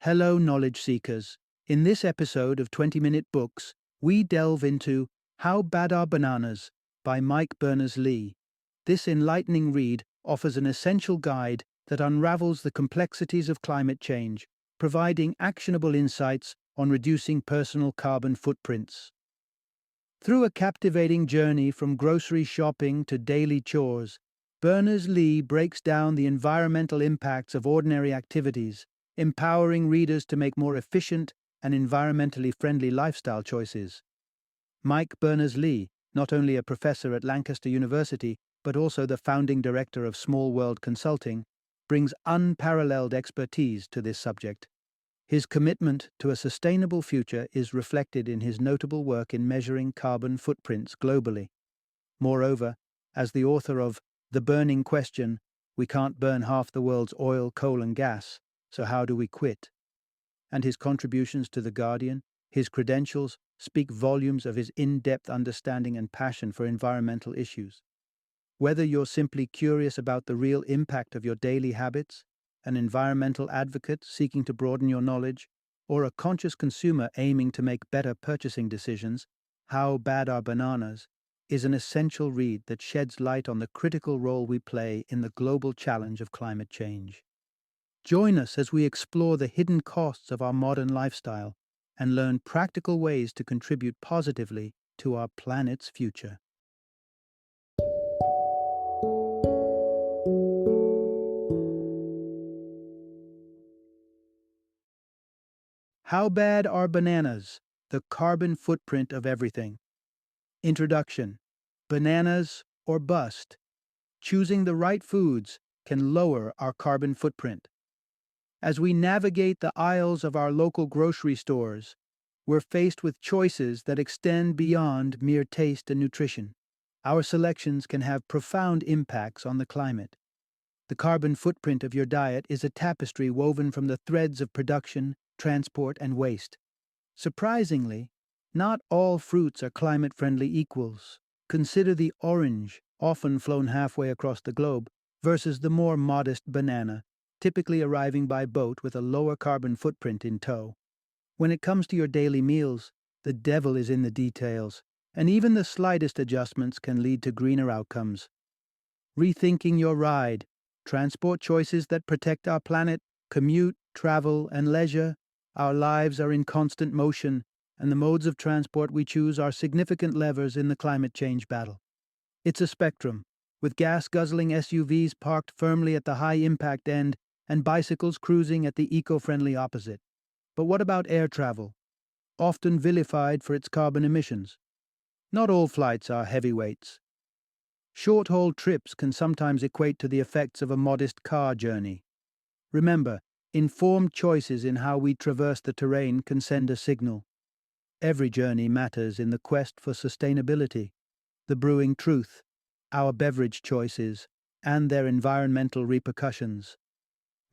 Hello, knowledge seekers. In this episode of 20-Minute Books, we delve into How Bad Are Bananas by Mike Berners-Lee. This enlightening read offers an essential guide that unravels the complexities of climate change, providing actionable insights on reducing personal carbon footprints. Through a captivating journey from grocery shopping to daily chores, Berners-Lee breaks down the environmental impacts of ordinary activities, empowering readers to make more efficient and environmentally friendly lifestyle choices. Mike Berners-Lee, not only a professor at Lancaster University, but also the founding director of Small World Consulting, brings unparalleled expertise to this subject. His commitment to a sustainable future is reflected in his notable work in measuring carbon footprints globally. Moreover, as the author of The Burning Question, We Can't Burn Half the World's Oil, Coal and Gas, so how do we quit? And his contributions to The Guardian, his credentials, speak volumes of his in-depth understanding and passion for environmental issues. Whether you're simply curious about the real impact of your daily habits, an environmental advocate seeking to broaden your knowledge, or a conscious consumer aiming to make better purchasing decisions, How Bad Are Bananas is an essential read that sheds light on the critical role we play in the global challenge of climate change. Join us as we explore the hidden costs of our modern lifestyle and learn practical ways to contribute positively to our planet's future. How Bad Are Bananas? The Carbon Footprint of Everything. Introduction. Bananas or bust. Choosing the right foods can lower our carbon footprint. As we navigate the aisles of our local grocery stores, we're faced with choices that extend beyond mere taste and nutrition. Our selections can have profound impacts on the climate. The carbon footprint of your diet is a tapestry woven from the threads of production, transport, and waste. Surprisingly, not all fruits are climate-friendly equals. Consider the orange, often flown halfway across the globe, versus the more modest banana, typically arriving by boat with a lower carbon footprint in tow. When it comes to your daily meals, the devil is in the details, and even the slightest adjustments can lead to greener outcomes. Rethinking your ride, transport choices that protect our planet, commute, travel, and leisure. Our lives are in constant motion, and the modes of transport we choose are significant levers in the climate change battle. It's a spectrum, with gas-guzzling SUVs parked firmly at the high-impact end and bicycles cruising at the eco-friendly opposite. But what about air travel? Often vilified for its carbon emissions. Not all flights are heavyweights. Short-haul trips can sometimes equate to the effects of a modest car journey. Remember, informed choices in how we traverse the terrain can send a signal. Every journey matters in the quest for sustainability. The brewing truth, our beverage choices, and their environmental repercussions.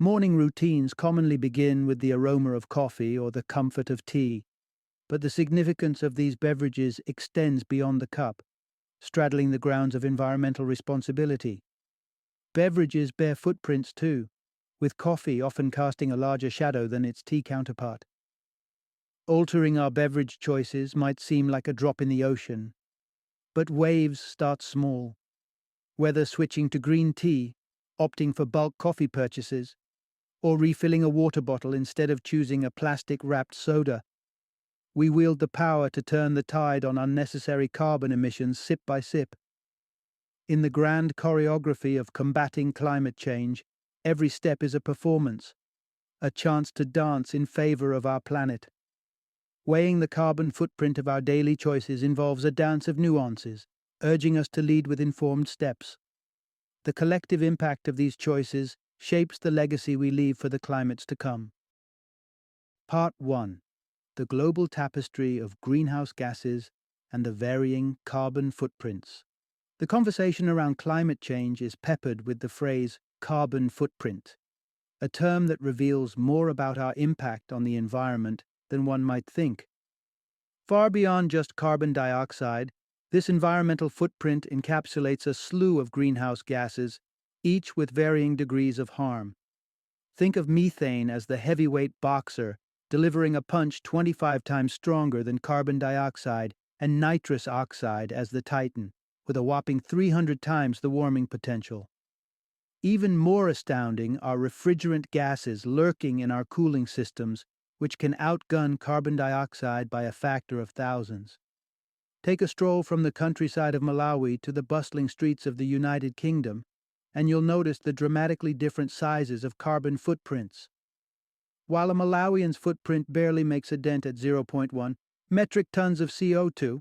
Morning routines commonly begin with the aroma of coffee or the comfort of tea, but the significance of these beverages extends beyond the cup, straddling the grounds of environmental responsibility. Beverages bear footprints too, with coffee often casting a larger shadow than its tea counterpart. Altering our beverage choices might seem like a drop in the ocean, but waves start small. Whether switching to green tea, opting for bulk coffee purchases, or refilling a water bottle instead of choosing a plastic-wrapped soda, we wield the power to turn the tide on unnecessary carbon emissions sip by sip. In the grand choreography of combating climate change, every step is a performance, a chance to dance in favor of our planet. Weighing the carbon footprint of our daily choices involves a dance of nuances, urging us to lead with informed steps. The collective impact of these choices shapes the legacy we leave for the climates to come. Part 1. The Global Tapestry of Greenhouse Gases and the Varying Carbon Footprints. The conversation around climate change is peppered with the phrase carbon footprint, a term that reveals more about our impact on the environment than one might think. Far beyond just carbon dioxide, this environmental footprint encapsulates a slew of greenhouse gases, each with varying degrees of harm. Think of methane as the heavyweight boxer, delivering a punch 25 times stronger than carbon dioxide, and nitrous oxide as the titan, with a whopping 300 times the warming potential. Even more astounding are refrigerant gases lurking in our cooling systems, which can outgun carbon dioxide by a factor of thousands. Take a stroll from the countryside of Malawi to the bustling streets of the United Kingdom, and you'll notice the dramatically different sizes of carbon footprints. While a Malawian's footprint barely makes a dent at zero point 0.1 metric tons of CO2,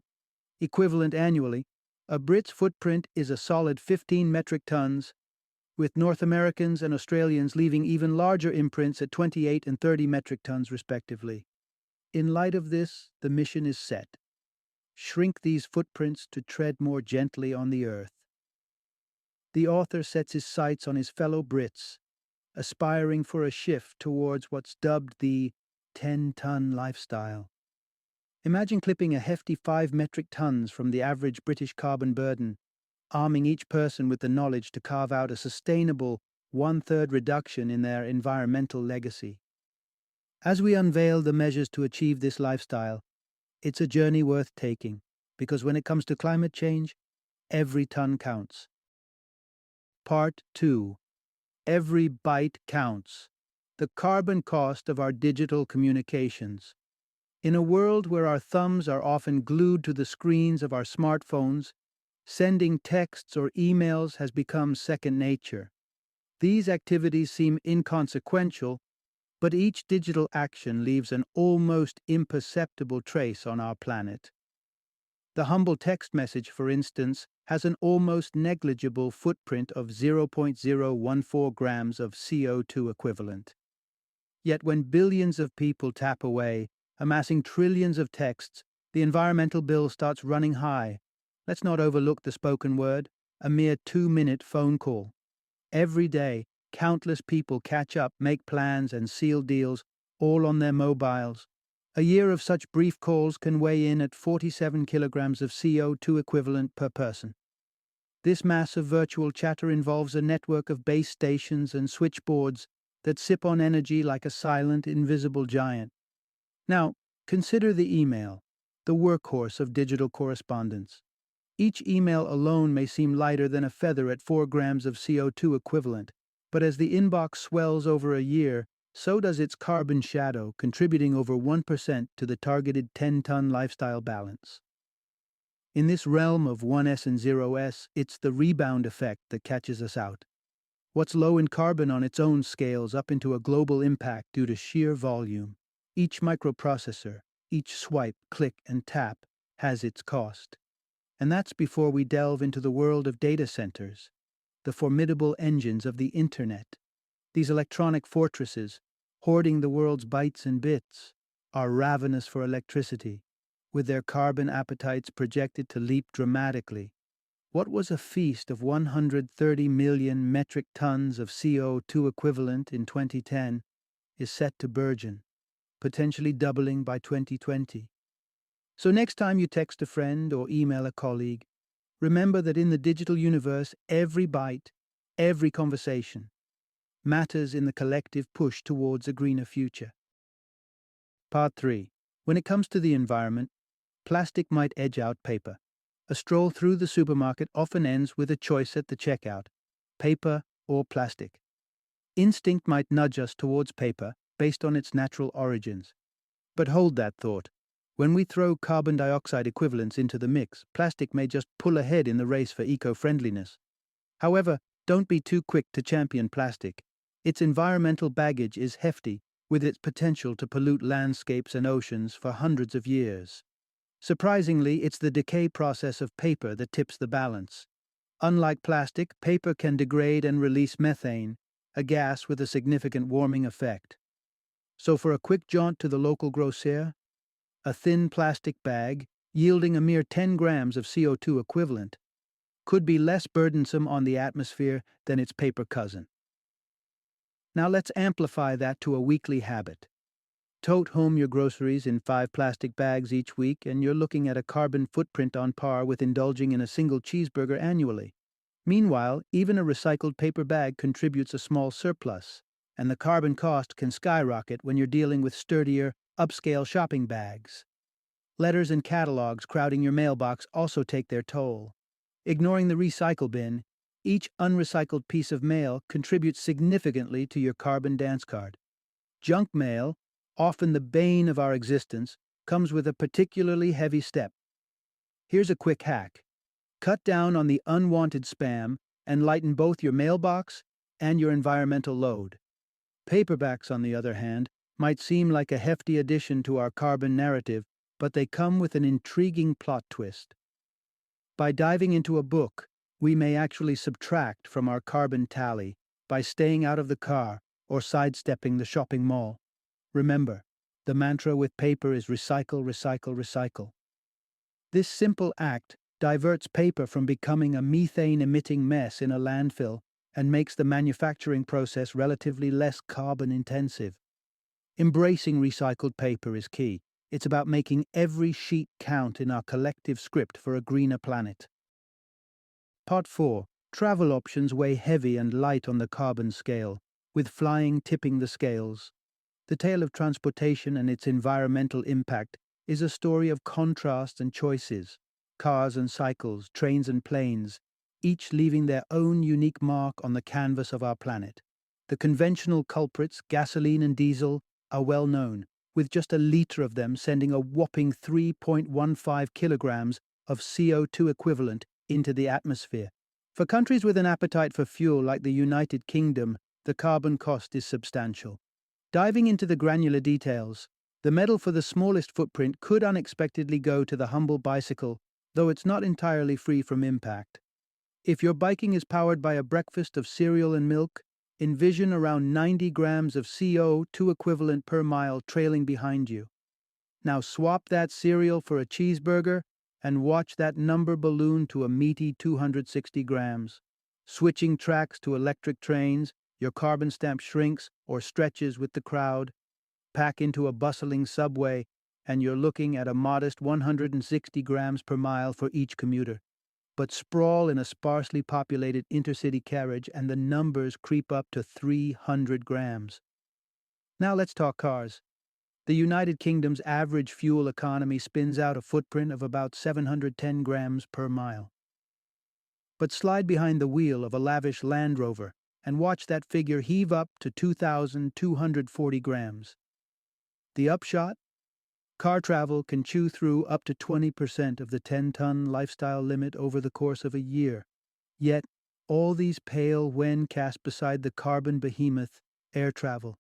equivalent annually, a Brit's footprint is a solid 15 metric tons, with North Americans and Australians leaving even larger imprints at 28 and 30 metric tons respectively. In light of this, the mission is set. Shrink these footprints to tread more gently on the earth. The author sets his sights on his fellow Brits, aspiring for a shift towards what's dubbed the 10-ton lifestyle. Imagine clipping a hefty 5 metric tons from the average British carbon burden, arming each person with the knowledge to carve out a sustainable 1/3 reduction in their environmental legacy. As we unveil the measures to achieve this lifestyle, it's a journey worth taking, because when it comes to climate change, every ton counts. Part 2. Every byte counts. The carbon cost of our digital communications. In a world where our thumbs are often glued to the screens of our smartphones, sending texts or emails has become second nature. These activities seem inconsequential, but each digital action leaves an almost imperceptible trace on our planet. The humble text message, for instance, has an almost negligible footprint of 0.014 grams of CO2 equivalent. Yet when billions of people tap away, amassing trillions of texts, the environmental bill starts running high. Let's not overlook the spoken word, a mere 2-minute phone call. Every day, countless people catch up, make plans, and seal deals, all on their mobiles. A year of such brief calls can weigh in at 47 kilograms of CO2 equivalent per person. This mass of virtual chatter involves a network of base stations and switchboards that sip on energy like a silent, invisible giant. Now, consider the email, the workhorse of digital correspondence. Each email alone may seem lighter than a feather at 4 grams of CO2 equivalent, but as the inbox swells over a year, so does its carbon shadow, contributing over 1% to the targeted 10-ton lifestyle balance. In this realm of 1S and 0S, it's the rebound effect that catches us out. What's low in carbon on its own scales up into a global impact due to sheer volume. Each microprocessor, each swipe, click, and tap has its cost. And that's before we delve into the world of data centers, the formidable engines of the Internet. These electronic fortresses, hoarding the world's bytes and bits, are ravenous for electricity, with their carbon appetites projected to leap dramatically. What was a feast of 130 million metric tons of CO2 equivalent in 2010 is set to burgeon, potentially doubling by 2020. So next time you text a friend or email a colleague, remember that in the digital universe, every byte, every conversation, matters in the collective push towards a greener future. Part 3. When it comes to the environment, plastic might edge out paper. A stroll through the supermarket often ends with a choice at the checkout: paper or plastic. Instinct might nudge us towards paper based on its natural origins. But hold that thought. When we throw carbon dioxide equivalents into the mix, plastic may just pull ahead in the race for eco-friendliness. However, don't be too quick to champion plastic. Its environmental baggage is hefty, with its potential to pollute landscapes and oceans for hundreds of years. Surprisingly, it's the decay process of paper that tips the balance. Unlike plastic, paper can degrade and release methane, a gas with a significant warming effect. So for a quick jaunt to the local grocer, a thin plastic bag, yielding a mere 10 grams of CO2 equivalent, could be less burdensome on the atmosphere than its paper cousin. Now let's amplify that to a weekly habit. Tote home your groceries in 5 plastic bags each week, and you're looking at a carbon footprint on par with indulging in a single cheeseburger annually. Meanwhile, even a recycled paper bag contributes a small surplus, and the carbon cost can skyrocket when you're dealing with sturdier, upscale shopping bags. Letters and catalogs crowding your mailbox also take their toll. Ignoring the recycle bin, each unrecycled piece of mail contributes significantly to your carbon dance card. Junk mail, often the bane of our existence, comes with a particularly heavy step. Here's a quick hack. Cut down on the unwanted spam and lighten both your mailbox and your environmental load. Paperbacks, on the other hand, might seem like a hefty addition to our carbon narrative, but they come with an intriguing plot twist. By diving into a book, we may actually subtract from our carbon tally by staying out of the car or sidestepping the shopping mall. Remember, the mantra with paper is recycle, recycle, recycle. This simple act diverts paper from becoming a methane-emitting mess in a landfill and makes the manufacturing process relatively less carbon-intensive. Embracing recycled paper is key. It's about making every sheet count in our collective script for a greener planet. Part 4. Travel options weigh heavy and light on the carbon scale, with flying tipping the scales. The tale of transportation and its environmental impact is a story of contrast and choices. Cars and cycles, trains and planes, each leaving their own unique mark on the canvas of our planet. The conventional culprits, gasoline and diesel, are well known, with just a liter of them sending a whopping 3.15 kilograms of CO2 equivalent into the atmosphere. For countries with an appetite for fuel like the United Kingdom, the carbon cost is substantial. Diving into the granular details, the medal for the smallest footprint could unexpectedly go to the humble bicycle, though it's not entirely free from impact. If your biking is powered by a breakfast of cereal and milk, envision around 90 grams of CO2 equivalent per mile trailing behind you. Now swap that cereal for a cheeseburger and watch that number balloon to a meaty 260 grams. Switching tracks to electric trains, your carbon stamp shrinks or stretches with the crowd. Pack into a bustling subway, and you're looking at a modest 160 grams per mile for each commuter. But sprawl in a sparsely populated intercity carriage and the numbers creep up to 300 grams. Now let's talk cars. The United Kingdom's average fuel economy spins out a footprint of about 710 grams per mile. But slide behind the wheel of a lavish Land Rover and watch that figure heave up to 2,240 grams. The upshot? Car travel can chew through up to 20% of the 10-ton lifestyle limit over the course of a year. Yet, all these pale when cast beside the carbon behemoth, air travel.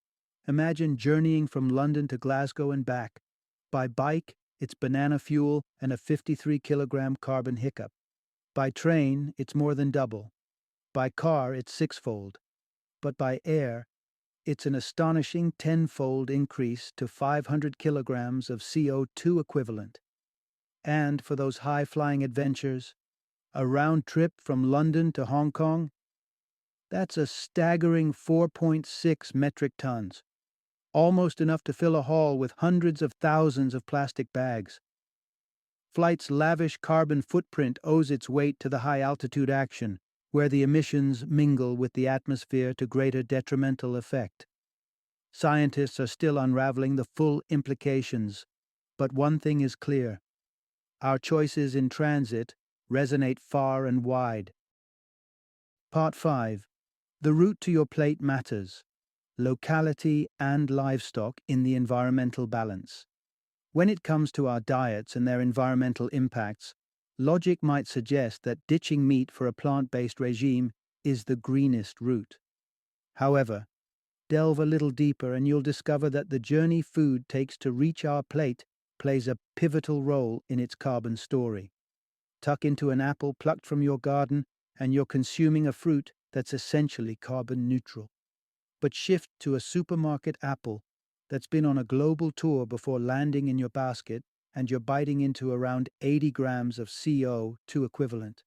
Imagine journeying from London to Glasgow and back. By bike, it's banana fuel and a 53-kilogram carbon hiccup. By train, it's more than double. By car, it's sixfold. But by air, it's an astonishing tenfold increase to 500 kilograms of CO2 equivalent. And for those high-flying adventures, a round trip from London to Hong Kong, that's a staggering 4.6 metric tons, almost enough to fill a hall with hundreds of thousands of plastic bags. Flight's lavish carbon footprint owes its weight to the high-altitude action, where the emissions mingle with the atmosphere to greater detrimental effect. Scientists are still unraveling the full implications, but one thing is clear. Our choices in transit resonate far and wide. Part 5. The route to your plate matters. Locality and livestock in the environmental balance. When it comes to our diets and their environmental impacts, logic might suggest that ditching meat for a plant-based regime is the greenest route. However, delve a little deeper and you'll discover that the journey food takes to reach our plate plays a pivotal role in its carbon story. Tuck into an apple plucked from your garden and you're consuming a fruit that's essentially carbon neutral. But shift to a supermarket apple that's been on a global tour before landing in your basket and you're biting into around 80 grams of CO2 equivalent.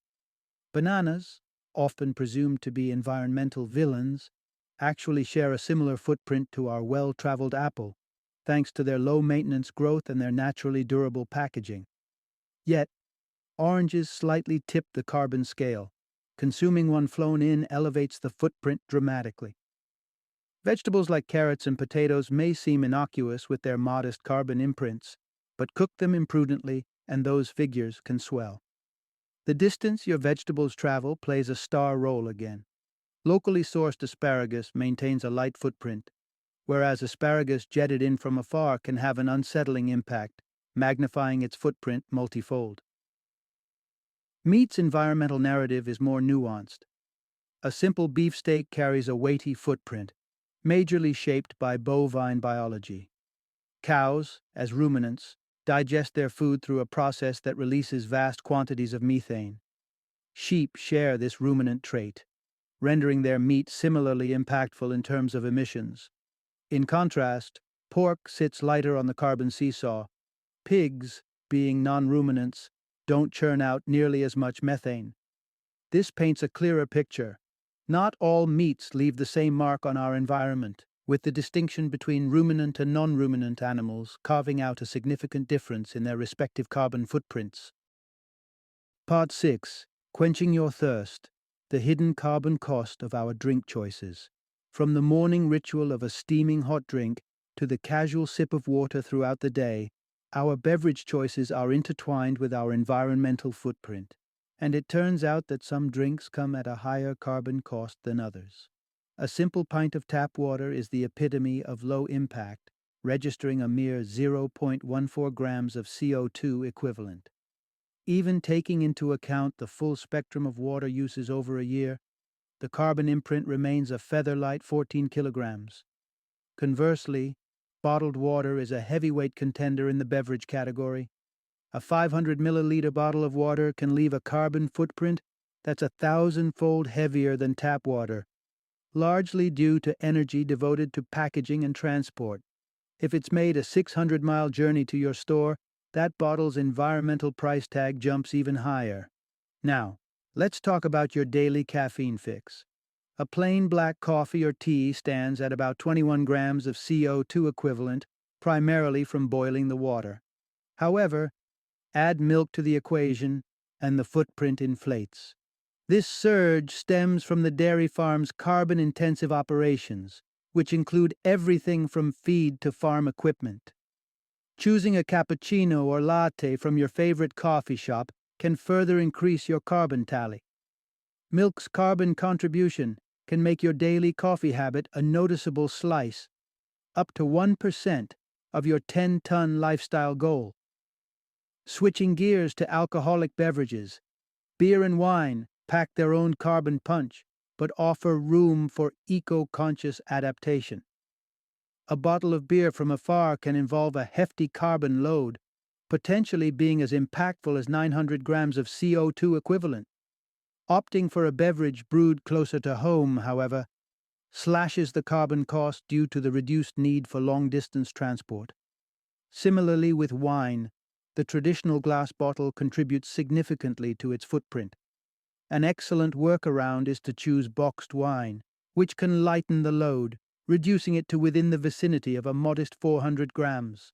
Bananas, often presumed to be environmental villains, actually share a similar footprint to our well-traveled apple, thanks to their low-maintenance growth and their naturally durable packaging. Yet, oranges slightly tip the carbon scale. Consuming one flown in elevates the footprint dramatically. Vegetables like carrots and potatoes may seem innocuous with their modest carbon imprints, but cook them imprudently and those figures can swell. The distance your vegetables travel plays a star role again. Locally sourced asparagus maintains a light footprint, whereas asparagus jetted in from afar can have an unsettling impact, magnifying its footprint multifold. Meat's environmental narrative is more nuanced. A simple beefsteak carries a weighty footprint, majorly shaped by bovine biology. Cows, as ruminants, digest their food through a process that releases vast quantities of methane. Sheep share this ruminant trait, rendering their meat similarly impactful in terms of emissions. In contrast, pork sits lighter on the carbon seesaw. Pigs, being non-ruminants, don't churn out nearly as much methane. This paints a clearer picture. Not all meats leave the same mark on our environment, with the distinction between ruminant and non-ruminant animals carving out a significant difference in their respective carbon footprints. Part 6. Quenching Your Thirst, the hidden carbon cost of our drink choices. From the morning ritual of a steaming hot drink to the casual sip of water throughout the day, our beverage choices are intertwined with our environmental footprint. And it turns out that some drinks come at a higher carbon cost than others. A simple pint of tap water is the epitome of low impact, registering a mere 0.14 grams of CO2 equivalent. Even taking into account the full spectrum of water uses over a year, the carbon imprint remains a feather-light 14 kilograms. Conversely, bottled water is a heavyweight contender in the beverage category. A 500 milliliter bottle of water can leave a carbon footprint that's 1,000-fold heavier than tap water, largely due to energy devoted to packaging and transport. If it's made a 600-mile journey to your store, that bottle's environmental price tag jumps even higher. Now, let's talk about your daily caffeine fix. A plain black coffee or tea stands at about 21 grams of CO2 equivalent, primarily from boiling the water. However, add milk to the equation, and the footprint inflates. This surge stems from the dairy farm's carbon-intensive operations, which include everything from feed to farm equipment. Choosing a cappuccino or latte from your favorite coffee shop can further increase your carbon tally. Milk's carbon contribution can make your daily coffee habit a noticeable slice, up to 1% of your 10-ton lifestyle goal. Switching gears to alcoholic beverages, beer and wine pack their own carbon punch, but offer room for eco-conscious adaptation. A bottle of beer from afar can involve a hefty carbon load, potentially being as impactful as 900 grams of CO2 equivalent. Opting for a beverage brewed closer to home, however, slashes the carbon cost due to the reduced need for long-distance transport. Similarly with wine, the traditional glass bottle contributes significantly to its footprint. An excellent workaround is to choose boxed wine, which can lighten the load, reducing it to within the vicinity of a modest 400 grams.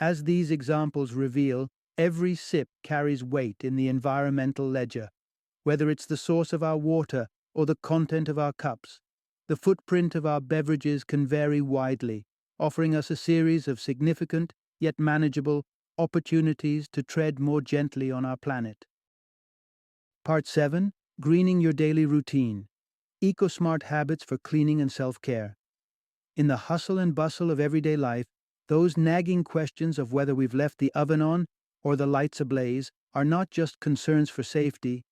As these examples reveal, every sip carries weight in the environmental ledger. Whether it's the source of our water or the content of our cups, the footprint of our beverages can vary widely, offering us a series of significant, yet manageable, opportunities to tread more gently on our planet. Part 7. Greening Your Daily Routine. Eco-smart habits for cleaning and self-care. In the hustle and bustle of everyday life, those nagging questions of whether we've left the oven on or the lights ablaze are not just concerns for safety,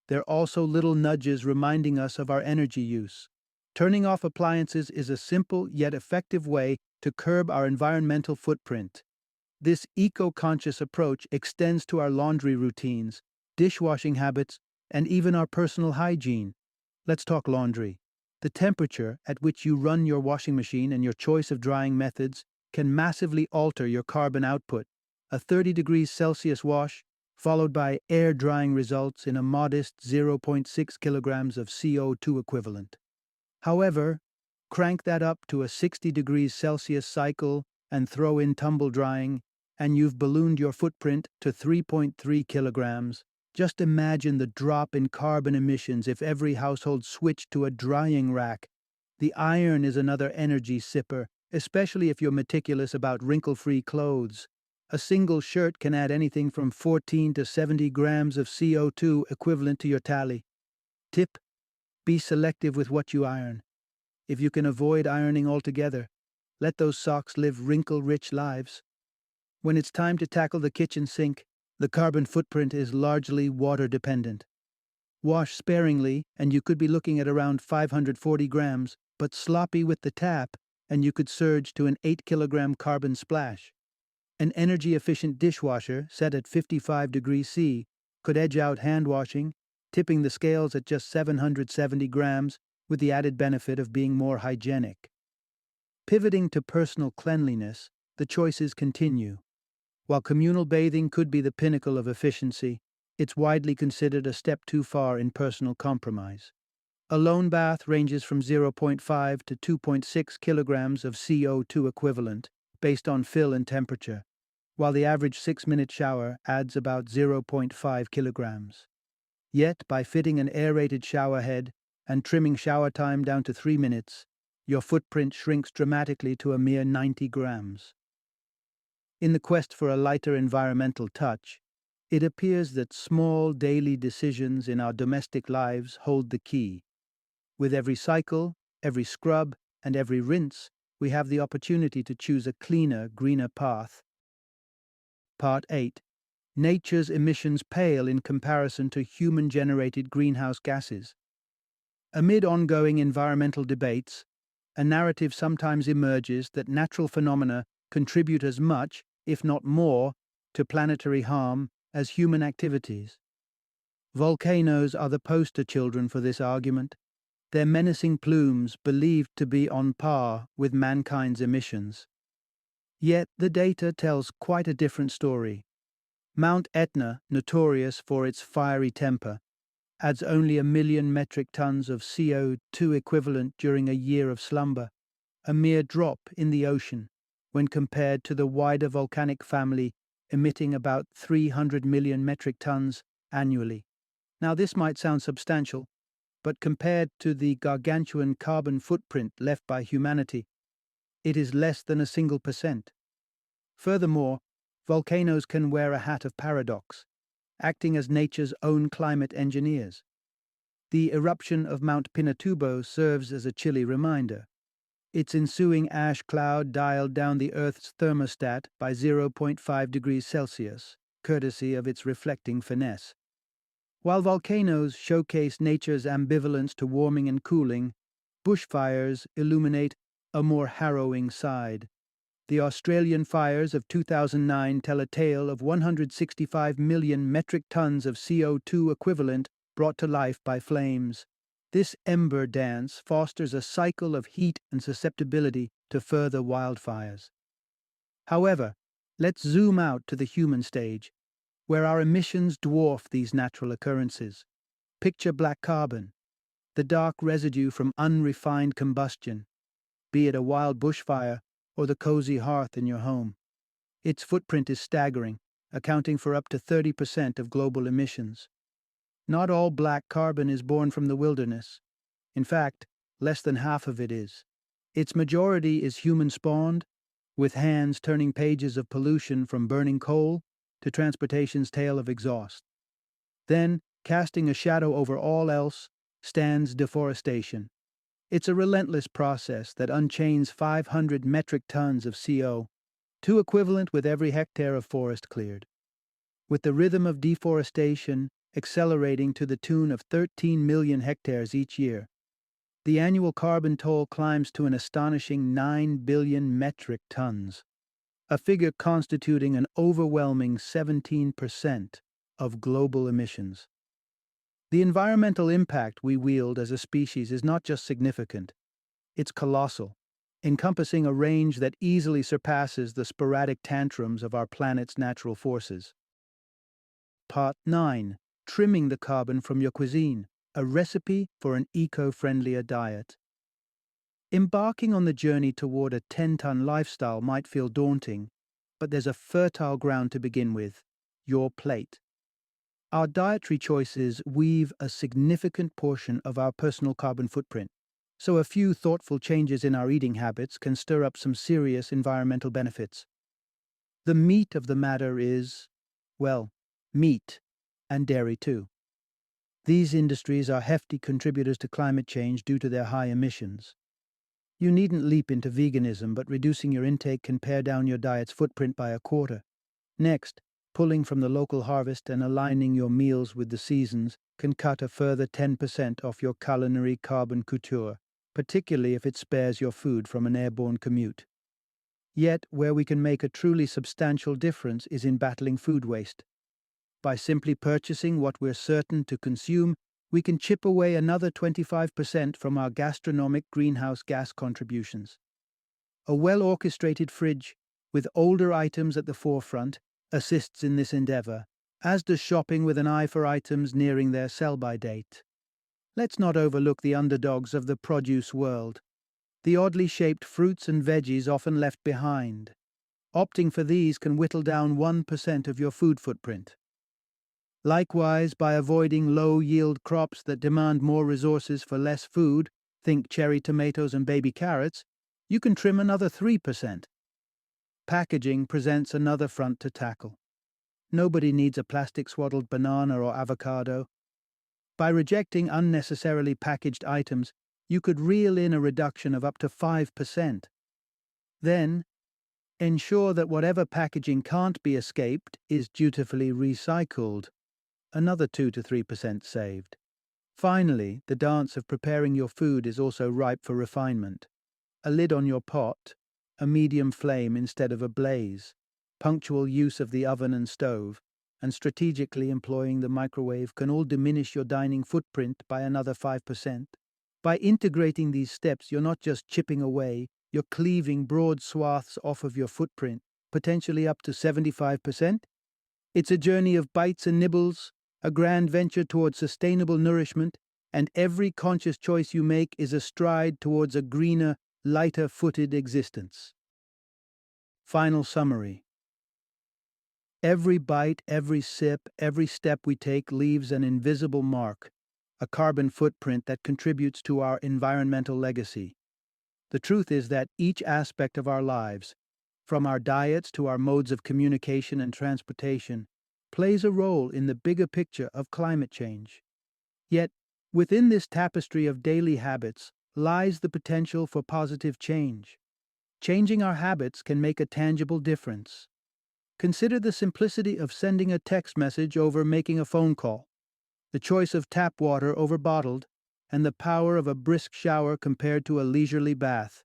they're also little nudges reminding us of our energy use. Turning off appliances is a simple yet effective way to curb our environmental footprint. This eco-conscious approach extends to our laundry routines, dishwashing habits, and even our personal hygiene. Let's talk laundry. The temperature at which you run your washing machine and your choice of drying methods can massively alter your carbon output. A 30 degrees Celsius wash, followed by air drying, results in a modest 0.6 kilograms of CO2 equivalent. However, crank that up to a 60 degrees Celsius cycle and throw in tumble drying, and you've ballooned your footprint to 3.3 kilograms. Just imagine the drop in carbon emissions if every household switched to a drying rack. The iron is another energy sipper, especially if you're meticulous about wrinkle-free clothes. A single shirt can add anything from 14 to 70 grams of CO2 equivalent to your tally. Tip: be selective with what you iron. If you can avoid ironing altogether, let those socks live wrinkle-rich lives. When it's time to tackle the kitchen sink, the carbon footprint is largely water-dependent. Wash sparingly, and you could be looking at around 540 grams, but sloppy with the tap, and you could surge to an 8-kilogram carbon splash. An energy-efficient dishwasher set at 55 degrees C could edge out hand washing, tipping the scales at just 770 grams, with the added benefit of being more hygienic. Pivoting to personal cleanliness, the choices continue. While communal bathing could be the pinnacle of efficiency, it's widely considered a step too far in personal compromise. A lone bath ranges from 0.5 to 2.6 kilograms of CO2 equivalent, based on fill and temperature, while the average 6-minute shower adds about 0.5 kilograms. Yet, by fitting an aerated shower head and trimming shower time down to 3 minutes, your footprint shrinks dramatically to a mere 90 grams. In the quest for a lighter environmental touch, it appears that small daily decisions in our domestic lives hold the key. With every cycle, every scrub, and every rinse, we have the opportunity to choose a cleaner, greener path. Part 8. Nature's emissions pale in comparison to human-generated greenhouse gases. Amid ongoing environmental debates, a narrative sometimes emerges that natural phenomena contribute as much, if not more, to planetary harm as human activities. Volcanoes are the poster children for this argument, their menacing plumes believed to be on par with mankind's emissions. Yet the data tells quite a different story. Mount Etna, notorious for its fiery temper, adds only 1 million metric tons of CO2 equivalent during a year of slumber, a mere drop in the ocean when compared to the wider volcanic family emitting about 300 million metric tons annually. Now, this might sound substantial, but compared to the gargantuan carbon footprint left by humanity, it is less than a single percent. Furthermore, volcanoes can wear a hat of paradox, acting as nature's own climate engineers. The eruption of Mount Pinatubo serves as a chilly reminder. Its ensuing ash cloud dialed down the Earth's thermostat by 0.5 degrees Celsius, courtesy of its reflecting finesse. While volcanoes showcase nature's ambivalence to warming and cooling, bushfires illuminate a more harrowing side. The Australian fires of 2009 tell a tale of 165 million metric tons of CO2 equivalent brought to life by flames. This ember dance fosters a cycle of heat and susceptibility to further wildfires. However, let's zoom out to the human stage, where our emissions dwarf these natural occurrences. Picture black carbon, the dark residue from unrefined combustion, be it a wild bushfire or the cozy hearth in your home. Its footprint is staggering, accounting for up to 30% of global emissions. Not all black carbon is born from the wilderness. In fact, less than half of it is. Its majority is human-spawned, with hands turning pages of pollution from burning coal to transportation's tale of exhaust. Then, casting a shadow over all else, stands deforestation. It's a relentless process that unchains 500 metric tons of CO2 equivalent with every hectare of forest cleared. With the rhythm of deforestation accelerating to the tune of 13 million hectares each year, the annual carbon toll climbs to an astonishing 9 billion metric tons, a figure constituting an overwhelming 17% of global emissions. The environmental impact we wield as a species is not just significant, it's colossal, encompassing a range that easily surpasses the sporadic tantrums of our planet's natural forces. Part 9. Trimming the carbon from your cuisine, a recipe for an eco-friendlier diet. Embarking on the journey toward a 10-ton lifestyle might feel daunting, but there's a fertile ground to begin with: your plate. Our dietary choices weave a significant portion of our personal carbon footprint, So a few thoughtful changes in our eating habits can stir up some serious environmental benefits. The meat of the matter is, well, meat and dairy too. These industries are hefty contributors to climate change due to their high emissions. You needn't leap into veganism, but reducing your intake can pare down your diet's footprint by a quarter. Next, pulling from the local harvest and aligning your meals with the seasons can cut a further 10% off your culinary carbon couture, particularly if it spares your food from an airborne commute. Yet, where we can make a truly substantial difference is in battling food waste. By simply purchasing what we're certain to consume, we can chip away another 25% from our gastronomic greenhouse gas contributions. A well-orchestrated fridge, with older items at the forefront, assists in this endeavor, as does shopping with an eye for items nearing their sell-by date. Let's not overlook the underdogs of the produce world, the oddly shaped fruits and veggies often left behind. Opting for these can whittle down 1% of your food footprint. Likewise, by avoiding low-yield crops that demand more resources for less food, think cherry tomatoes and baby carrots, you can trim another 3%. Packaging presents another front to tackle. Nobody needs a plastic-swaddled banana or avocado. By rejecting unnecessarily packaged items, you could reel in a reduction of up to 5%. Then, ensure that whatever packaging can't be escaped is dutifully recycled. Another 2 to 3% saved. Finally, the dance of preparing your food is also ripe for refinement. A lid on your pot, a medium flame instead of a blaze, punctual use of the oven and stove, and strategically employing the microwave can all diminish your dining footprint by another 5%. By integrating these steps, you're not just chipping away, you're cleaving broad swaths off of your footprint, potentially up to 75%. It's a journey of bites and nibbles, a grand venture towards sustainable nourishment, and every conscious choice you make is a stride towards a greener, lighter-footed existence. Final summary. Every bite, every sip, every step we take leaves an invisible mark, a carbon footprint that contributes to our environmental legacy. The truth is that each aspect of our lives, from our diets to our modes of communication and transportation, plays a role in the bigger picture of climate change. Yet, within this tapestry of daily habits lies the potential for positive change. Changing our habits can make a tangible difference. Consider the simplicity of sending a text message over making a phone call, the choice of tap water over bottled, and the power of a brisk shower compared to a leisurely bath.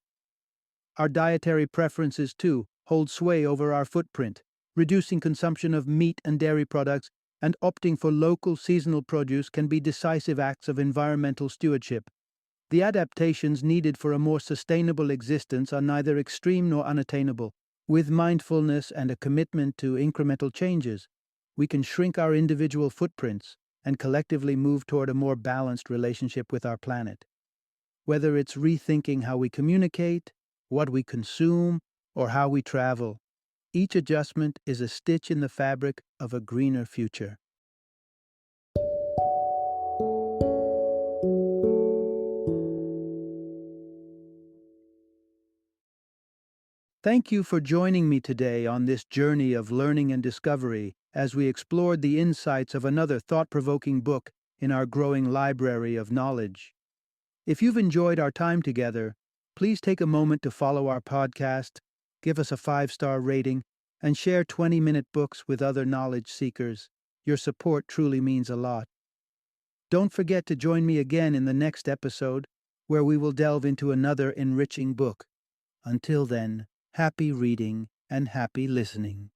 Our dietary preferences, too, hold sway over our footprint. Reducing consumption of meat and dairy products and opting for local seasonal produce can be decisive acts of environmental stewardship. The adaptations needed for a more sustainable existence are neither extreme nor unattainable. With mindfulness and a commitment to incremental changes, we can shrink our individual footprints and collectively move toward a more balanced relationship with our planet. Whether it's rethinking how we communicate, what we consume, or how we travel, each adjustment is a stitch in the fabric of a greener future. Thank you for joining me today on this journey of learning and discovery as we explored the insights of another thought-provoking book in our growing library of knowledge. If you've enjoyed our time together, please take a moment to follow our podcast, give us a 5-star rating, and share 20-minute books with other knowledge seekers. Your support truly means a lot. Don't forget to join me again in the next episode, where we will delve into another enriching book. Until then, happy reading and happy listening.